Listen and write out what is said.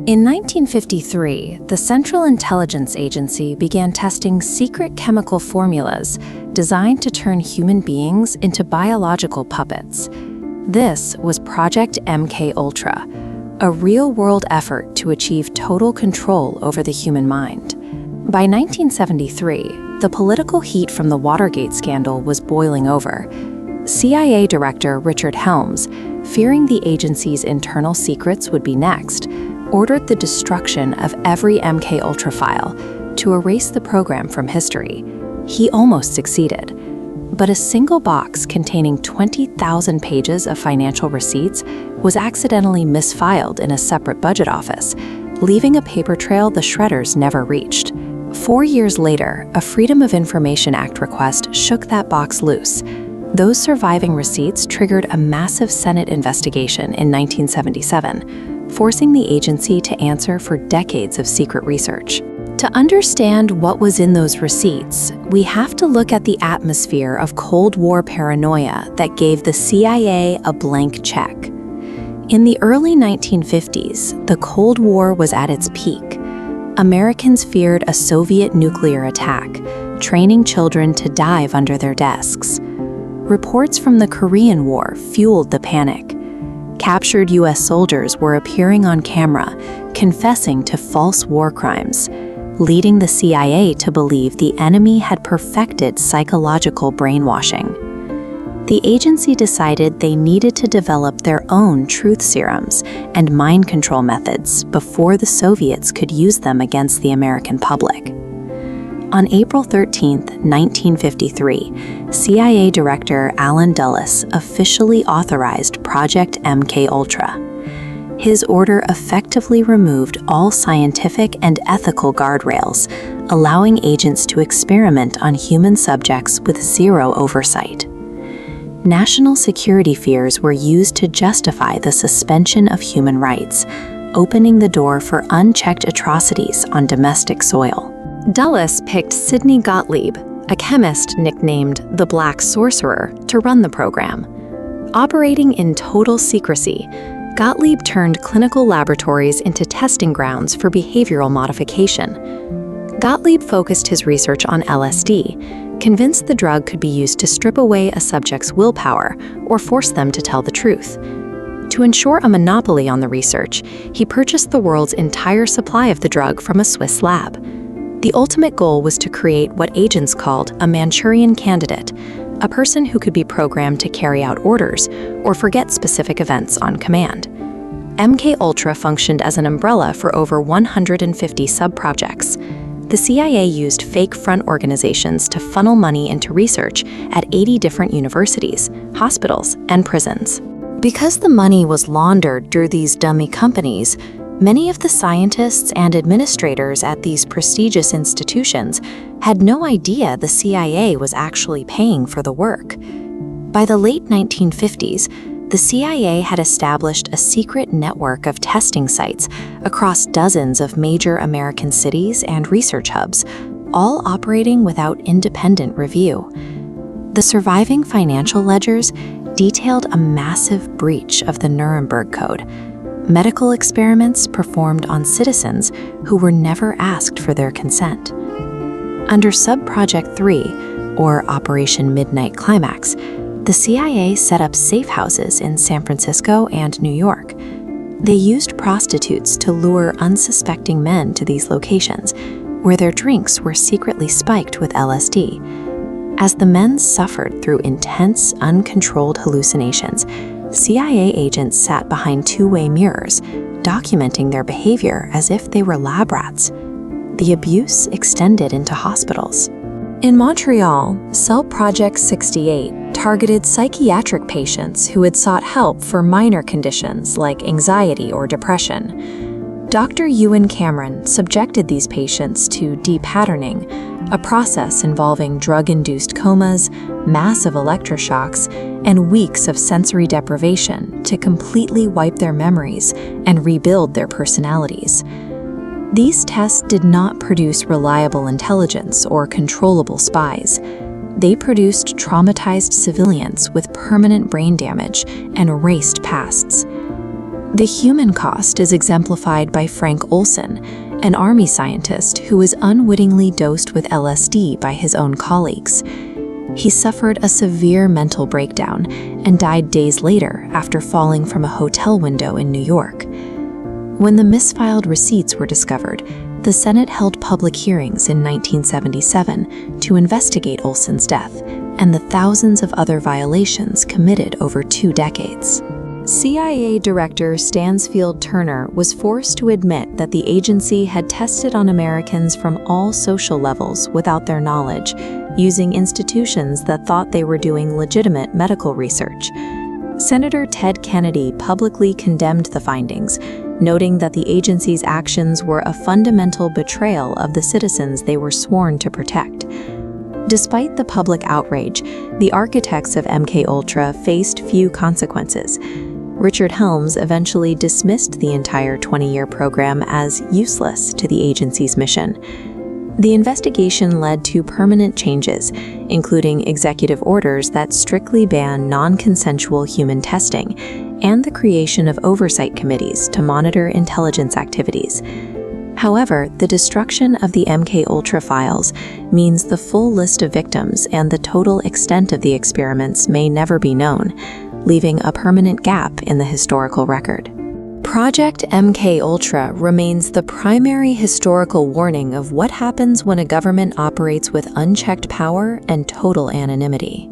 In 1953, the Central Intelligence Agency began testing secret chemical formulas designed to turn human beings into biological puppets. This was Project MKUltra, a real-world effort to achieve total control over the human mind. By 1973, the political heat from the Watergate scandal was boiling over. CIA Director Richard Helms, fearing the agency's internal secrets would be next, ordered the destruction of every MKUltra file to erase the program from history. He almost succeeded. But a single box containing 20,000 pages of financial receipts was accidentally misfiled in a separate budget office, leaving a paper trail the shredders never reached. 4 years later, a Freedom of Information Act request shook that box loose. Those surviving receipts triggered a massive Senate investigation in 1977, forcing the agency to answer for decades of secret research. To understand what was in those receipts, we have to look at the atmosphere of Cold War paranoia that gave the CIA a blank check. In the early 1950s, the Cold War was at its peak. Americans feared a Soviet nuclear attack, training children to dive under their desks. Reports from the Korean War fueled the panic. Captured U.S. soldiers were appearing on camera, confessing to false war crimes, leading the CIA to believe the enemy had perfected psychological brainwashing. The agency decided they needed to develop their own truth serums and mind control methods before the Soviets could use them against the American public. On April 13, 1953, CIA Director Allen Dulles officially authorized Project MKUltra. His order effectively removed all scientific and ethical guardrails, allowing agents to experiment on human subjects with zero oversight. National security fears were used to justify the suspension of human rights, opening the door for unchecked atrocities on domestic soil. Dulles picked Sidney Gottlieb, a chemist nicknamed the Black Sorcerer, to run the program. Operating in total secrecy, Gottlieb turned clinical laboratories into testing grounds for behavioral modification. Gottlieb focused his research on LSD, convinced the drug could be used to strip away a subject's willpower or force them to tell the truth. To ensure a monopoly on the research, he purchased the world's entire supply of the drug from a Swiss lab. The ultimate goal was to create what agents called a Manchurian Candidate, a person who could be programmed to carry out orders or forget specific events on command. MKUltra functioned as an umbrella for over 150 subprojects. The CIA used fake front organizations to funnel money into research at 80 different universities, hospitals, and prisons. Because the money was laundered through these dummy companies, many of the scientists and administrators at these prestigious institutions had no idea the CIA was actually paying for the work. By the late 1950s, the CIA had established a secret network of testing sites across dozens of major American cities and research hubs, all operating without independent review. The surviving financial ledgers detailed a massive breach of the Nuremberg Code, medical experiments performed on citizens who were never asked for their consent. Under Subproject 3, or Operation Midnight Climax, the CIA set up safe houses in San Francisco and New York. They used prostitutes to lure unsuspecting men to these locations, where their drinks were secretly spiked with LSD. As the men suffered through intense, uncontrolled hallucinations, CIA agents sat behind two-way mirrors, documenting their behavior as if they were lab rats. The abuse extended into hospitals. In Montreal, Subproject 68 targeted psychiatric patients who had sought help for minor conditions like anxiety or depression. Dr. Ewen Cameron subjected these patients to depatterning, a process involving drug-induced comas, massive electroshocks, and weeks of sensory deprivation to completely wipe their memories and rebuild their personalities. These tests did not produce reliable intelligence or controllable spies. They produced traumatized civilians with permanent brain damage and erased pasts. The human cost is exemplified by Frank Olson, an army scientist who was unwittingly dosed with LSD by his own colleagues. He suffered a severe mental breakdown and died days later after falling from a hotel window in New York. When the misfiled receipts were discovered, the Senate held public hearings in 1977 to investigate Olson's death and the thousands of other violations committed over 2 decades. CIA Director Stansfield Turner was forced to admit that the agency had tested on Americans from all social levels without their knowledge, using institutions that thought they were doing legitimate medical research. Senator Ted Kennedy publicly condemned the findings, noting that the agency's actions were a fundamental betrayal of the citizens they were sworn to protect. Despite the public outrage, the architects of MKUltra faced few consequences. Richard Helms eventually dismissed the entire 20-year program as useless to the agency's mission. The investigation led to permanent changes, including executive orders that strictly ban non-consensual human testing and the creation of oversight committees to monitor intelligence activities. However, the destruction of the MKUltra files means the full list of victims and the total extent of the experiments may never be known, leaving a permanent gap in the historical record. Project MKUltra remains the primary historical warning of what happens when a government operates with unchecked power and total anonymity.